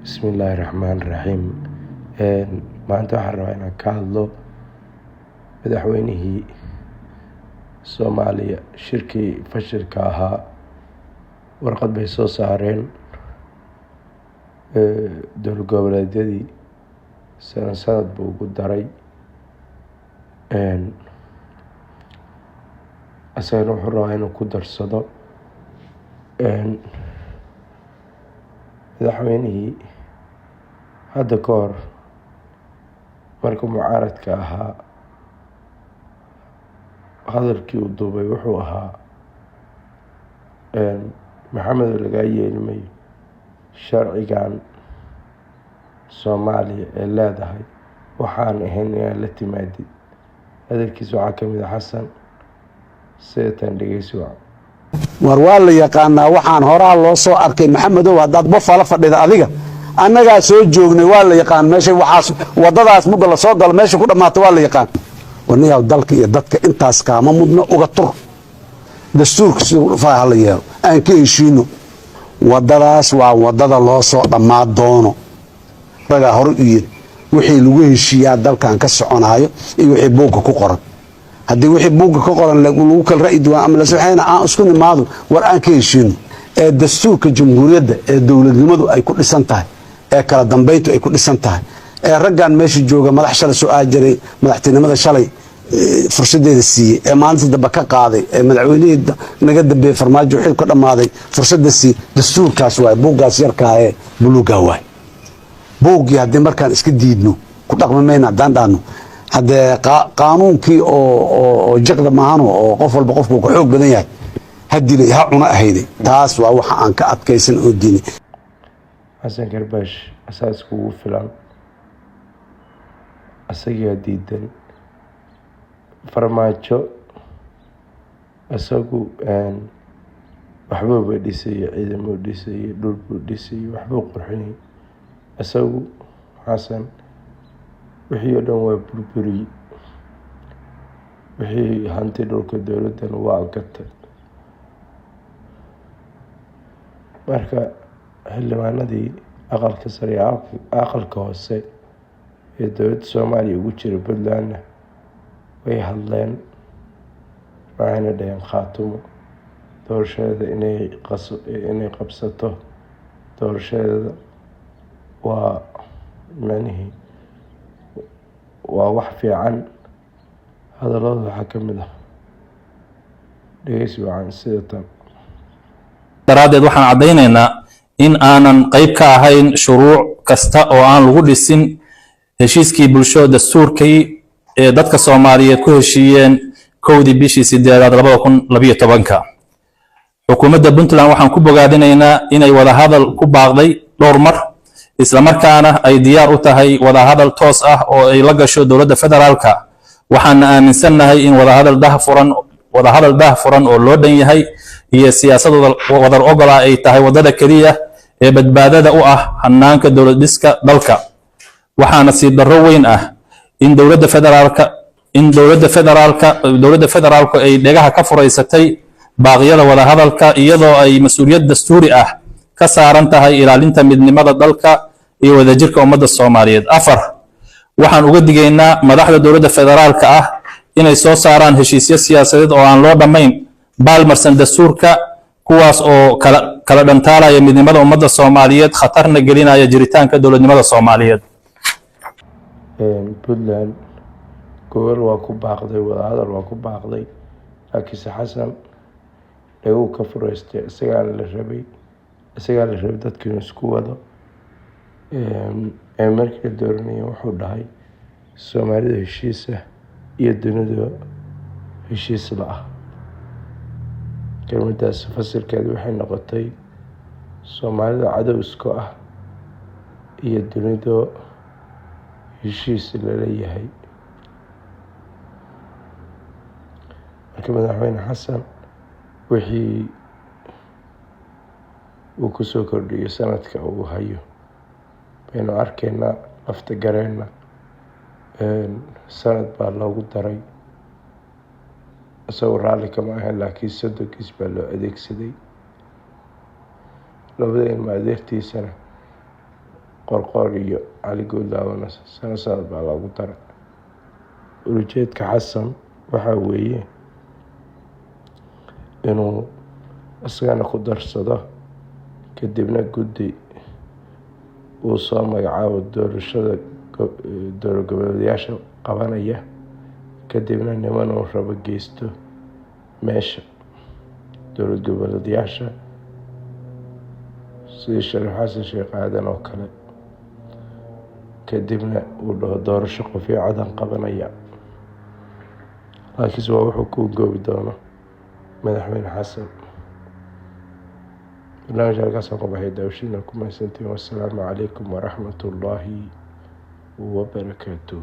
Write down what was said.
Bismillaahi Raxmaani Raxiim. Maanta waxaan rabaa inaan ka hadlo madaxweynihii Soomaaliya shirkii fashilka ahaa. Warqad bay soo saareen dowlad goboleedyadii sanad buu ugu daray. Asagana wuxuu rabaa inuu ku darsado madaxweynihii hadda ka hor markuu mucaaradka ahaa hadalkii uu duubay wuxuu ahaa maxamedow lagaa yeeli mayo sharcigan Soomaaliya ee leedahay waxaan ahayn inaad la timaadid. hadalkiisa waxaa ka mid ah xasan seetan dhegeysi war waa la yaqaanaa waxaan horaa loo soo arkay maxamedow haddaad bofala fadhida adiga annagaa soo joognay waa la yaqaan meesha waxaas wadadaas muddo la soo galo meesha ku dhammaata waa la yaqaan wanayaw dalka iyo dadka intaas kaama mudno uga tur dastuurka sida u dhufaa hala yeelo aan ka heshiino wadadaas waa wadada loo soo dhammaan doono ragaa hore u yiri wixii lagu heshiiyaa dalkan ka soconaayo iyo wixii buugga ku qoran haddii wixii buugga ka qoran lagu kala ra'yi duwan ama la saxayna aan isku nimaado war aan ka heshiino ee dastuurka jamhuuriyadda ee dowladnimadu ay ku dhisan tahay ee kala dambeyntu ay ku dhisan tahay ee raggan meesha jooga madax shalay soo aajiray madaxtinimada shalay fursadeeda siiyey ee maalinta dambe ka qaaday ee madaxweynihii naga dambeeyey farmaajo xil ka dhammaaday fursadda siiyey dastuurkaas waay buuggaas yarkaa ee buluugaa waay buuggii haddii markaan iska diidno ku dhaqmi mayna haddaan dhaano haddee qaanuunkii oo jaqda maahano oo qof walba qofku ka xoog badan yahay ha dilay ha cuna ahayday taas waa waxa aan ka adkaysan oo diinay xasan garbash asaas kugu filan asagaa diidan farmaajo isagu waxbuu dhisayay ciidamuu dhisayay dhul buu dhisayay waxbuu qurxinayay isagu xasan wixii oo dhan waa burburiyey wixii hanti dhulka dowladdana waa gatay marka xildhibaanadii aqalka sare iyo aqalka hoose ee dowladda Soomaaliya ugu jira Puntlandna way hadleen waxayna dhaheen khaatumo doorashada inay qabsato doorashada waa macnihii waa wax fiican. hadalladooda waxaa ka mid ah dhegeysi wacan sida tan daraaddeed waxaan caddaynaynaa in aanan qayb ka ahayn shuruuc kasta oo aan lagu dhisin heshiiskii bulsho dastuurkii ee dadka Soomaaliyeed ku heshiiyeen 1 bishii 8 2012 xukuumadda Puntland waxaan ku bogaadinaynaa inay wada hadal ku baaqday dhowr mar isla markaana ay diyaar u tahay wada hadal toos ah oo ay la gasho dowladda federaalka waxaan aaminsanahay in wada hadal daahfuran oo loo dhan yahay iyo siyaasadda wadar ogol ay tahay wadada kaliya ee badbaadada u ah hanaanka dowlad dhiska dalka waxaana si darro weyn ah in dowladda federaalka ay dhegaha ka fureysatay baaqyada wada hadalka iyadoo ay mas'uuliyad dastuuri ah ka saaran tahay ilaalinta midnimada dalka iyo wadajirka ummadda Soomaaliyeed. 4 waxaan uga digaynaa madaxda dowladda federaalka ah inay soo saaraan heshiisyo siyaasadeed oo aan loo dhamayn baalmarsan dastuurka kuwaas oo kala dhantaalaya midnimada ummadda Soomaaliyeed khatarna gelinaya jiritaanka dowladnimada Soomaaliyeed. Puntland gobol waa ku baaqday wada hadal waa ku baaqday laakiin xasan uu ka fureystay isagaa la rabay dadkii isku wado markii la dooranayay wuxuu dhahay Soomaalida heshiis ah iyo dunida heshiis la ah. kelmadaas fasilkeedu waxay noqotay Soomaalida cadow isku ah iyo dunida heshiis la leeyahay. marka madaxweyne xasan wixii uu ku soo kordhiyo sanadka uu hayo baynu arkaynaa lafta gareenna sanad baa loogu daray isagoo raalli kama ahayn laakiin sodonkiis baa loo adeegsaday labada ilma adeertiisana qorqoor iyo cali guudlaabana sanad baa loogu daray. Ujeedka xasan waxaa weeye inuu isagana ku darsado, kadibna guddi uu soo magacaabo doorashada dowlad goboleedyaasha qabanaya, kadibna niman uu rabo geysto meesha dowlad goboleedyaasha sidii Shariif Xasan Sheekh Aadan oo kale, kadibna uu dhaho doorasho qof iyo cod aan qabanaya. laakiinse waa wuxuu ku goobi doono madaxweyne xasan. barnaamij halkaasaan ku baxay daawashiina ku mahadsantiin. wassalaamu calaykum waraxmatullaahi wabarakaatuh.